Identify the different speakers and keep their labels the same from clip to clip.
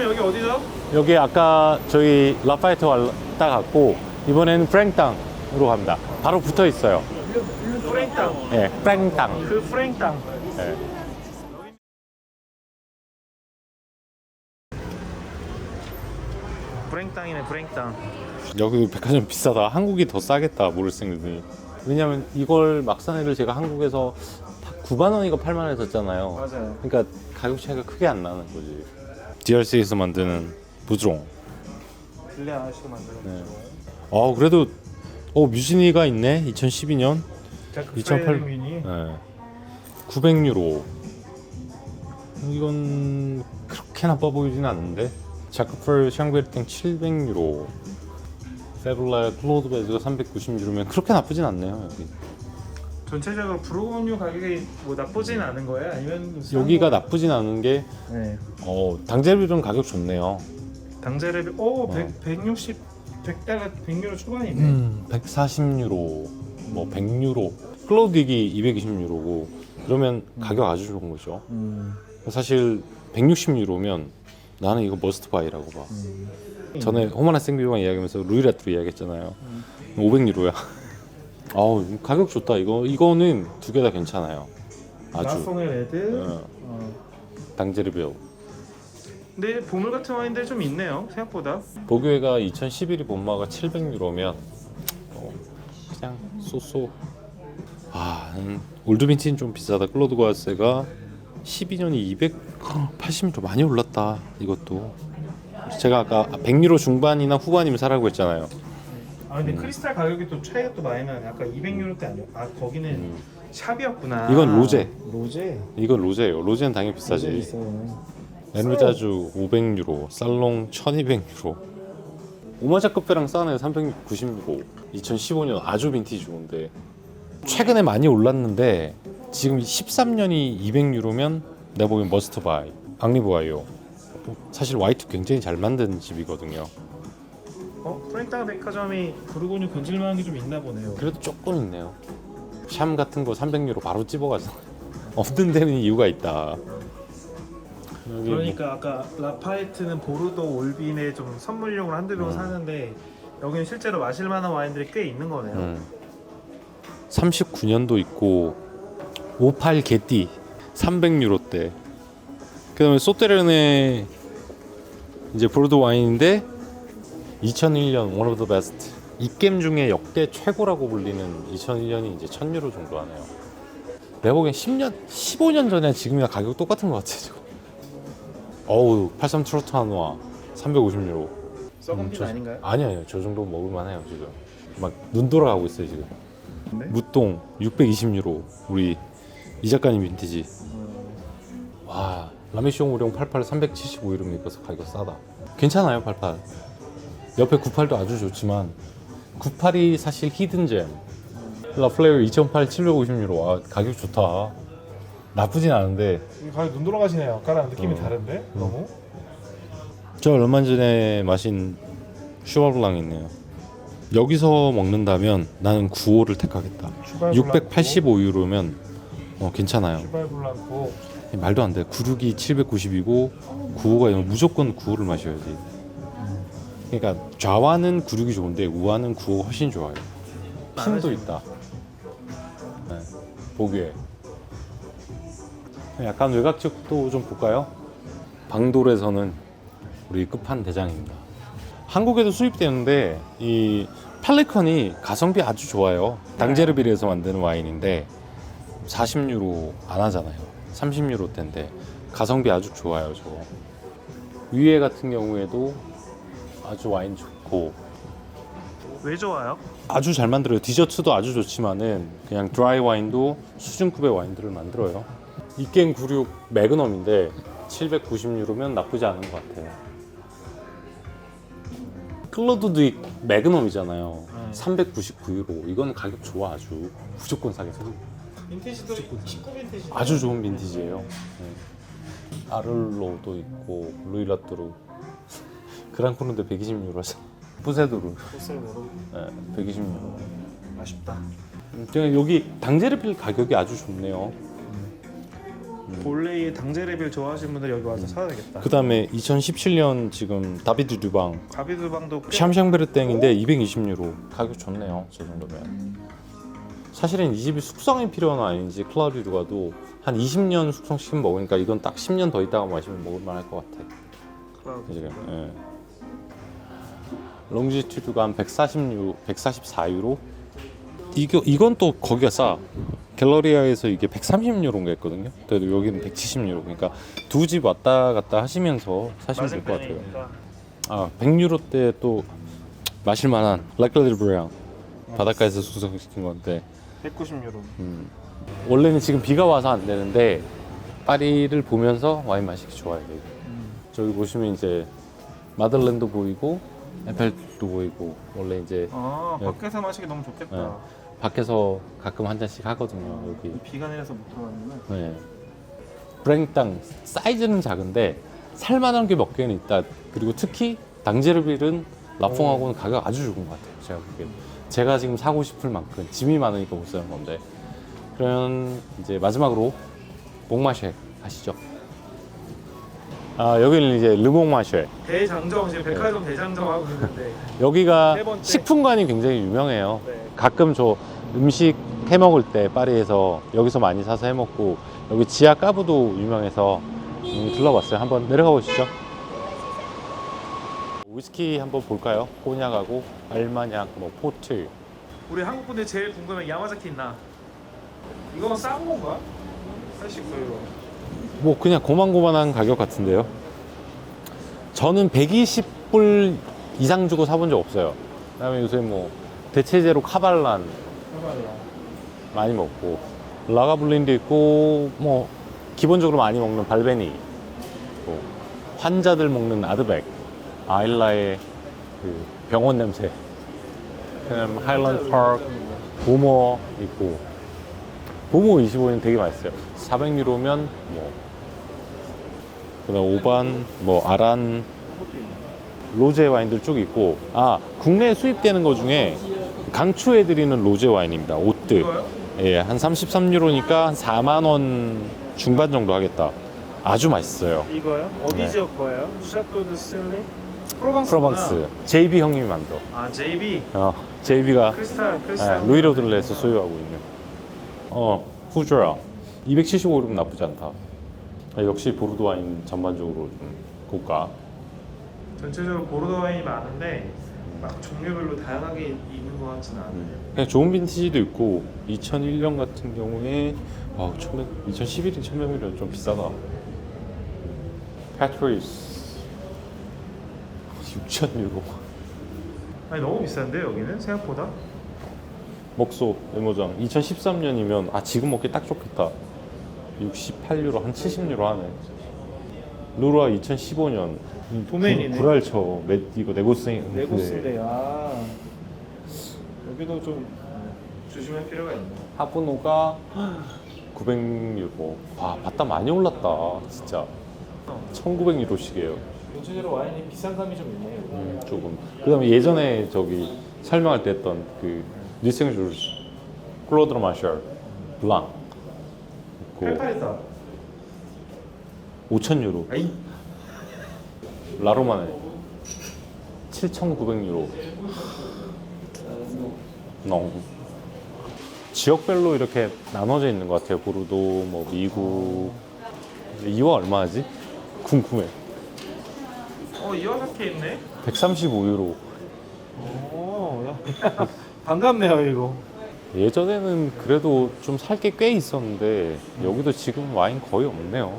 Speaker 1: 여기 어디죠?
Speaker 2: 여기 아까 저희 라파에트 왔다 갔고 이번에는 프랭땅으로 갑니다. 바로 붙어 있어요.
Speaker 1: 프랭땅.
Speaker 2: 예, 프랭땅.
Speaker 1: 그 프랭땅.
Speaker 2: 예.
Speaker 1: 프랭땅이네 프랭땅.
Speaker 2: 여기 백화점 비싸다. 한국이 더 싸겠다. 모를 생각이. 왜냐면 이걸 막산회를 제가 한국에서 9만 원이가 8만 원 했었잖아요.
Speaker 1: 맞아요.
Speaker 2: 그러니까 가격 차이가 크게 안 나는 거지. DRC에서 만드는 부드롱.
Speaker 1: 블레 아저씨가 만드는
Speaker 2: 네.
Speaker 1: 거죠.
Speaker 2: 그래도 뮤지니가 있네. 2012년.
Speaker 1: 자크
Speaker 2: 2008
Speaker 1: 프레일 미니.
Speaker 2: 네. 900유로. 이건 그렇게 나빠 보이진 않는데. 자크펄 샹베르땡 700유로. 페블라의 클로드 베즈가 390유로면 그렇게 나쁘진 않네요. 여기.
Speaker 1: 전체적으로 브로건유 가격이 뭐 나쁘진 않은 거예요? 아니면
Speaker 2: 여기가 나쁘진 않은 게
Speaker 1: 네.
Speaker 2: 당제빌은 가격 좋네요.
Speaker 1: 당제레비 160 100달러 100유로 초반이네.
Speaker 2: 140유로, 뭐 100유로. 클로드딕이 220유로고 그러면 가격 아주 좋은 거죠. 사실 160유로면 나는 이거 머스트 바이라고 봐. 전에 호마나 생비방 이야기하면서 루이라트로 이야기했잖아요. 500유로야. 가격 좋다. 이거는 두 개 다 괜찮아요. 아주.
Speaker 1: 나송의 레드.
Speaker 2: 당제르빌.
Speaker 1: 근데 보물 같은 와인들 좀 있네요. 생각보다.
Speaker 2: 보교회가 2011이 본마가 700유로면 그냥 쏘쏘. 올드 빈티는 좀 비싸다. 클로드 과세가 12년이 280유로 많이 올랐다. 이것도 제가 아까 100유로 중반이나 후반이면 사라고 했잖아요.
Speaker 1: 근데 크리스탈 가격이 또 차이가 또 많이 나네. 아까 200유로대 아니야? 거기는 샵이었구나.
Speaker 2: 이건 로제.
Speaker 1: 로제.
Speaker 2: 이건 로제예요. 로제는 당연히 비싸지.
Speaker 1: 비싸요.
Speaker 2: 에르자주 500유로, 살롱 1200유로. 오마자크페랑 싸네 390유로. 2015년 아주 빈티지 좋은데 최근에 많이 올랐는데 지금 13년이 200유로면 내가 보기엔 머스트 바이. 앙리보아요. 사실 Y2 굉장히 잘 만든 집이거든요.
Speaker 1: 프랭땅 백화점이 부르고뉴 건질만한 게 좀 있나 보네요.
Speaker 2: 그래도 조금 있네요. 샴 같은 거 300유로 바로 찝어가지고 없는 데는 이유가 있다.
Speaker 1: 그러니까 아까 라파에트는 보르도 올빈에 좀 선물용으로 한두 병 사는데 여기는 실제로 마실 만한 와인들이 꽤 있는 거네요.
Speaker 2: 39년도 있고 58 게띠 300유로대. 그다음에 소테르네 이제 보르도 와인인데 2001년 one of the best. 입겜 중에 역대 최고라고 불리는 2001년이 이제 1000유로 정도 하네요. 내가 보기엔 10년, 15년 전에 지금이랑 가격 똑같은 것 같아 지금. 83 트로트 한화 350유로.
Speaker 1: 썩은 빈 아닌가요?
Speaker 2: 아니요, 저 정도 먹을만해요 지금. 막 눈 돌아가고 있어요 지금.
Speaker 1: 네?
Speaker 2: 무똥 620유로. 우리 이 작가님 빈티지. 와, 라메시옹 우령 88 375유로 입어서 가격 싸다. 괜찮아요 88. 옆에 98도 아주 좋지만 98이 사실 히든잼. 라플레어 2008 750유로. 가격 좋다. 나쁘진 않은데
Speaker 1: 가격 눈 돌아가시네요. 아까랑 느낌이 다른데? 너무?
Speaker 2: 저 얼마 전에 마신 슈바블랑 있네요. 여기서 먹는다면 나는 95를 택하겠다. 685유로면 괜찮아요.
Speaker 1: 슈발블랑코.
Speaker 2: 말도 안 돼. 96이 790이고 95가 무조건 95를 마셔야지. 그러니까 좌와는 96이 좋은데 우와는 95가 훨씬 좋아요. 핀도 있다. 네, 보기에. 약간 외곽쪽도 좀 볼까요? 방돌에서는 우리 끝판대장입니다. 한국에도 수입되는데 이 팔리컨이 가성비 아주 좋아요. 당제르빌에서 만드는 와인인데 40유로 안 하잖아요. 30유로대인데 가성비 아주 좋아요. 저거. 위에 같은 경우에도 아주 와인 좋고.
Speaker 1: 왜 좋아요?
Speaker 2: 아주 잘 만들어요. 디저트도 아주 좋지만은 그냥 드라이 와인도 수준급의 와인들을 만들어요. 이깬 96 매그넘인데 790유로면 나쁘지 않은 것 같아요. 클로드도 매그넘이잖아요. 399유로. 이건 가격 좋아. 아주 무조건 사겠어.
Speaker 1: 빈티지도 19 빈티지.
Speaker 2: 아주 좋은 빈티지예요. 네. 아를로도 있고 루이라뚜르 그랑크루인데 120유로라서 부세도르
Speaker 1: 보셀로로.
Speaker 2: 네, 120유로.
Speaker 1: 아쉽다.
Speaker 2: 여기 당제르빌 가격이 아주 좋네요.
Speaker 1: 볼레이 당제 레벨 좋아하시는 분들 여기 와서 사야 되겠다.
Speaker 2: 그 다음에 2017년 지금 다비드 듀방
Speaker 1: 가비드 방도
Speaker 2: 샴샹베르땡인데 220유로. 가격 좋네요. 저 정도면. 사실은 이 집이 숙성이 필요한 아닌지 클라우디 듀가도 한 20년 숙성시키면 먹으니까 이건 딱 10년 더 있다가 마시면 먹을만 할 것 같아. 지금. 예. 롱지튜드가 한 144유로. 이건 또 거기가 싸. 갤러리아에서 이게 130유로인가 했거든요. 그래도 여기는 170유로. 그러니까 두 집 왔다 갔다 하시면서 사시면 될 것 같아요. 아, 100유로대 또 마실 만한 라클레드 브레앙. 바닷가에서 숙성시킨 건데
Speaker 1: 190유로.
Speaker 2: 원래는 지금 비가 와서 안 되는데 파리를 보면서 와인 마시기 좋아요. 여기. 저기 보시면 이제 마들렌도 보이고 에펠도 보이고 원래 이제
Speaker 1: 밖에서 마시기 너무 좋겠다.
Speaker 2: 네. 밖에서 가끔 한 잔씩 하거든요. 여기.
Speaker 1: 비가 내려서 못 들어갔는데.
Speaker 2: 네. 브랭땅 사이즈는 작은데 살만한 게 몇 개는 있다. 그리고 특히 당제르빌은 라퐁하고는 가격 아주 좋은 것 같아요. 제가 보기엔. 제가 지금 사고 싶을 만큼 짐이 많으니까 못 사는 건데. 그러면 이제 마지막으로 몽마쉐 가시죠. 아, 여기는 이제 르몽마쉐.
Speaker 1: 대장정 지금 백화점 대장정 하고 있는데
Speaker 2: 여기가
Speaker 1: 세 번째.
Speaker 2: 식품관이 굉장히 유명해요.
Speaker 1: 네.
Speaker 2: 가끔 저 음식 해 먹을 때 파리에서 여기서 많이 사서 해 먹고 여기 지하 까부도 유명해서 둘러봤어요. 한번 내려가 보시죠. 위스키 한번 볼까요? 꼬냑하고 알마냥, 뭐 포트.
Speaker 1: 우리 한국 분들 제일 궁금해 야마자키 있나? 이거는 싼 건가? 89유로.
Speaker 2: 뭐 그냥 고만고만한 가격 같은데요. 저는 120불 이상 주고 사본 적 없어요. 그다음에 요새 뭐 대체제로 카발란 많이 먹고 라가블린도 있고 뭐 기본적으로 많이 먹는 발베니, 뭐 환자들 먹는 아드백, 아일라의 그 병원 냄새, 그다음 하일랜드 파크, 보모 있고 보모 25년 되게 맛있어요. 400유로면 뭐 그다음 오반, 뭐 아란, 로제 와인들 쭉 있고 아 국내에 수입되는 거 중에 강추해드리는 로제 와인입니다. 오뜨.
Speaker 1: 이거요?
Speaker 2: 예, 한 33유로니까 한 4만 원 중반 정도 하겠다. 아주 맛있어요.
Speaker 1: 이거요? 어디
Speaker 2: 네.
Speaker 1: 지역 거예요? 샤토드 실리? 프로방스.
Speaker 2: 프로방스. JB 형님이 만들어.
Speaker 1: 아 JB.
Speaker 2: JB가
Speaker 1: 크리스탈.
Speaker 2: 루이로들레에서 소유하고 있는. 후주라. 275유로 나쁘지 않다. 역시 보르도 와인 전반적으로 좀 고가.
Speaker 1: 전체적으로 보르도 와인이 많은데 막 종류별로 다양하게 있는 것 같지는 않아요.
Speaker 2: 그냥 좋은 빈티지도 있고 2001년 같은 경우에 2011년 1100ml 좀 비싸다. 패트리스 6,000유로.
Speaker 1: 아니 너무 비싼데 여기는 생각보다.
Speaker 2: 먹소 메모장 2013년이면 지금 먹기 딱 좋겠다. 68유로 한 70유로 하네. 루라 2015년
Speaker 1: 도메인이네.
Speaker 2: 구랄처 이거 네고스인
Speaker 1: 네고스인데 여기도 좀 조심할 필요가 있네.
Speaker 2: 하브노가 900유로. 바다 많이 올랐다 진짜. 1900유로씩이에요.
Speaker 1: 전체적으로 와인이 비싼 감이 좀 있네요.
Speaker 2: 조금. 그다음에 예전에 저기 설명할 때 했던 그 뉴생주르스 클로드 마셜 블랑
Speaker 1: 884.
Speaker 2: 5,000유로.
Speaker 1: 아이.
Speaker 2: 라로마네 7,900유로. 너무 지역별로 이렇게 나눠져 있는 것 같아요. 보르도, 뭐 미국. 이와 얼마지? 궁금해.
Speaker 1: 이와사키 있네.
Speaker 2: 135유로.
Speaker 1: 반갑네요 이거.
Speaker 2: 예전에는 그래도 좀 살 게 꽤 있었는데 여기도 지금 와인 거의 없네요.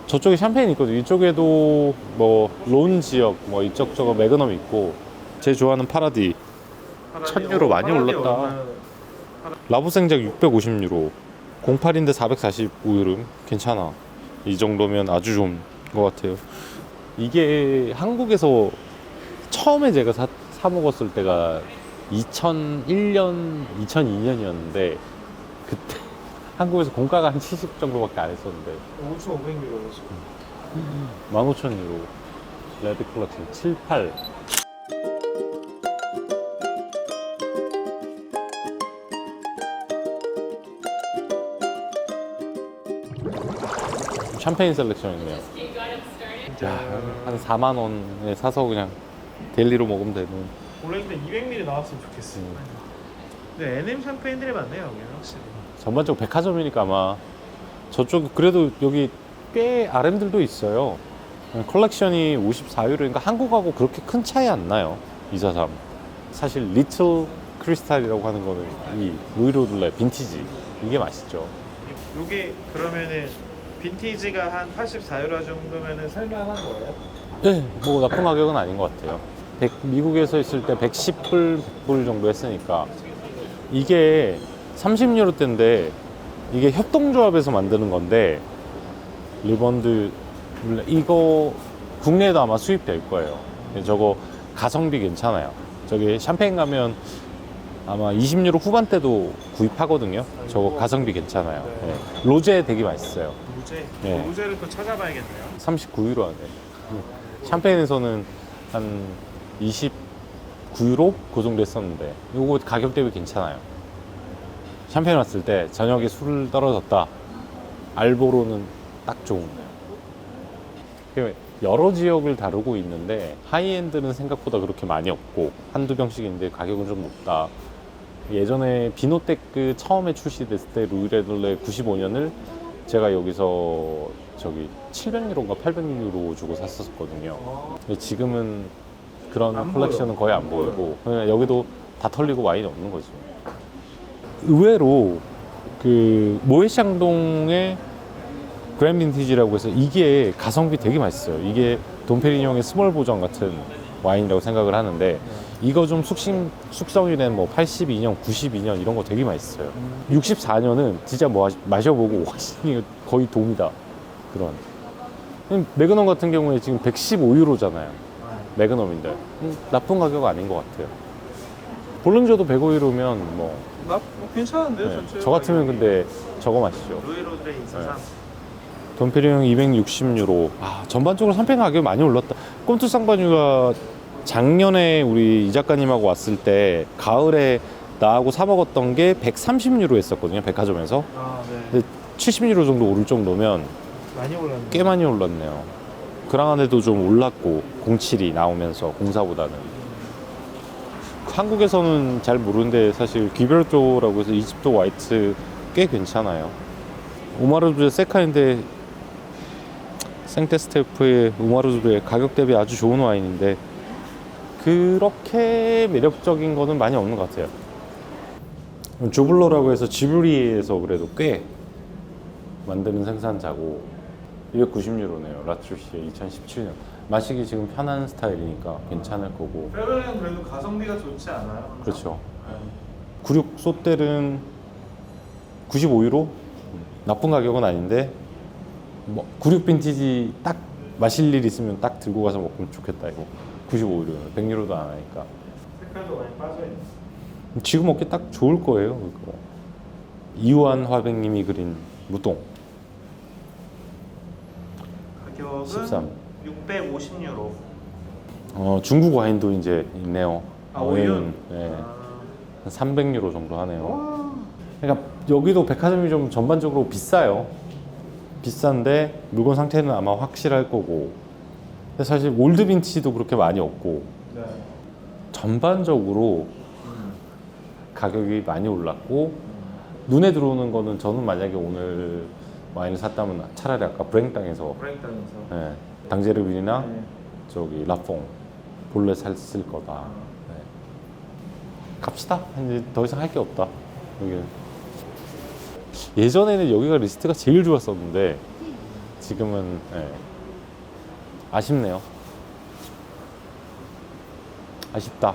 Speaker 2: 저쪽에 샴페인 있거든요. 이쪽에도 뭐 론 지역, 뭐 이쪽 저거 매그넘 있고 제 좋아하는 파라디 1,000유로 많이 올랐다. 라부생작 650유로. 08인데 445유로. 괜찮아. 이 정도면 아주 좋은 것 같아요. 이게 한국에서 처음에 제가 사 먹었을 때가 2001년, 2002년이었는데 그때 한국에서 공가가 한 70 정도밖에 안 했었는데
Speaker 1: 5,500유로 지금.
Speaker 2: 15,000유로. 레드 컬렉션 7, 8. 샴페인 셀렉션이네요.
Speaker 1: 진짜
Speaker 2: 한 4만 원에 사서 그냥 데일리로 먹으면 되는.
Speaker 1: 원래 근데 200ml 나왔으면 좋겠어. 근데 NM 샴페인들이 많네요 여기는 확실히.
Speaker 2: 전반적으로 백화점이니까 아마 저쪽 그래도 여기 꽤 RM들도 있어요. 컬렉션이 54유로니까 한국하고 그렇게 큰 차이 안 나요. 243. 사실 리틀 크리스탈이라고 하는 거는 이 루이로들레 빈티지 이게 맛있죠.
Speaker 1: 요게 그러면은 빈티지가 한 84유로 정도면은 살만한 거예요?
Speaker 2: 네, 뭐 나쁜 가격은 아닌 것 같아요. 미국에서 있을 때 110불, 100불 정도 했으니까 이게 30유로대인데 이게 협동조합에서 만드는 건데 리번드 이거 국내에도 아마 수입될 거예요. 저거 가성비 괜찮아요. 저기 샴페인 가면 아마 20유로 후반대도 구입하거든요. 저거 가성비 괜찮아요. 네. 로제 되게 맛있어요.
Speaker 1: 로제?
Speaker 2: 네.
Speaker 1: 로제를 또 찾아봐야겠네요.
Speaker 2: 39유로 하네. 샴페인에서는 한 29유로 그 정도 했었는데 이거 가격 대비 괜찮아요. 샴페인 왔을 때 저녁에 술 떨어졌다. 알보로는 딱 좋은 거예요. 여러 지역을 다루고 있는데 하이엔드는 생각보다 그렇게 많이 없고 한두 병씩인데 가격은 좀 높다. 예전에 비노테크 처음에 출시됐을 때 루이레돌레 95년을 제가 여기서 저기 700유로인가 800유로 주고 샀었거든요. 근데 지금은 그런
Speaker 1: 안
Speaker 2: 컬렉션은
Speaker 1: 보여.
Speaker 2: 거의 안 보이고 그냥 여기도 다 털리고 와인이 없는 거죠. 의외로 그 모에샹동의 그랜 빈티지라고 해서 이게 가성비 되게 맛있어요. 이게 돈페리뇽의 스몰 보정 같은 와인이라고 생각을 하는데 이거 좀 숙성이 된 뭐 82년, 92년 이런 거 되게 맛있어요. 64년은 진짜 뭐 마셔보고 와, 이거 거의 돈이다. 그런. 매그넘 같은 경우에 지금 115유로잖아요. 매그넘인데 나쁜 가격 아닌 것 같아요. 볼릉저도 105유로면 뭐
Speaker 1: 괜찮은데요?
Speaker 2: 네.
Speaker 1: 전체
Speaker 2: 저 같으면 근데 저거 마시죠.
Speaker 1: 루이로드레 243.
Speaker 2: 돈페리뇽 260유로. 아, 전반적으로 샴페인 가격이 많이 올랐다. 꼼투 쌍바뉴가 작년에 우리 이 작가님하고 왔을 때 가을에 나하고 사 먹었던 게 130유로 했었거든요. 백화점에서.
Speaker 1: 아, 네.
Speaker 2: 근데 70유로 정도 오를 정도면
Speaker 1: 많이 올랐네.
Speaker 2: 꽤 많이 올랐네요. 그랑안에도 좀 올랐고 07이 나오면서 04보다는. 한국에서는 잘 모르는데 사실 귀별조라고 해서 이집트 화이트 꽤 괜찮아요. 우마르주의 세카인데 생테스테프의 우마르주의 가격 대비 아주 좋은 와인인데 그렇게 매력적인 거는 많이 없는 것 같아요. 조블러라고 해서 지브리에서 그래도 꽤 만드는 생산자고 290유로네요. 라트루시에 2017년. 마시기 지금 편한 스타일이니까 괜찮을 거고.
Speaker 1: 페르는 그래도 가성비가 좋지 않아요?
Speaker 2: 그렇죠. 96 소텔은 95유로? 나쁜 가격은 아닌데 뭐 96 빈티지 딱 마실 일 있으면 딱 들고 가서 먹으면 좋겠다 이거. 95유로, 100유로도 안 하니까.
Speaker 1: 색깔도 많이 빠져있네.
Speaker 2: 지금 먹기 딱 좋을 거예요. 그거. 이우한 화백님이 그린 무동
Speaker 1: 가격은
Speaker 2: 13.
Speaker 1: 650유로.
Speaker 2: 중국 와인도 이제 있네요.
Speaker 1: 아, 오이온?
Speaker 2: 네.
Speaker 1: 아.
Speaker 2: 한 300유로 정도 하네요.
Speaker 1: 와.
Speaker 2: 그러니까 여기도 백화점이 좀 전반적으로 비싸요. 비싼데 물건 상태는 아마 확실할 거고. 근데 사실 올드 빈티지도 그렇게 많이 없고
Speaker 1: 네.
Speaker 2: 전반적으로 가격이 많이 올랐고 눈에 들어오는 거는 저는 만약에 오늘 와인을 샀다면 차라리 아까 브랭땅에서
Speaker 1: 브레이크당에서.
Speaker 2: 네, 당제르빈이나
Speaker 1: 네.
Speaker 2: 저기 라퐁 본래 샀을 거다. 네. 갑시다. 이제 더 이상 할 게 없다. 여기 예전에는 여기가 리스트가 제일 좋았었는데 지금은 네. 아쉽네요. 아쉽다.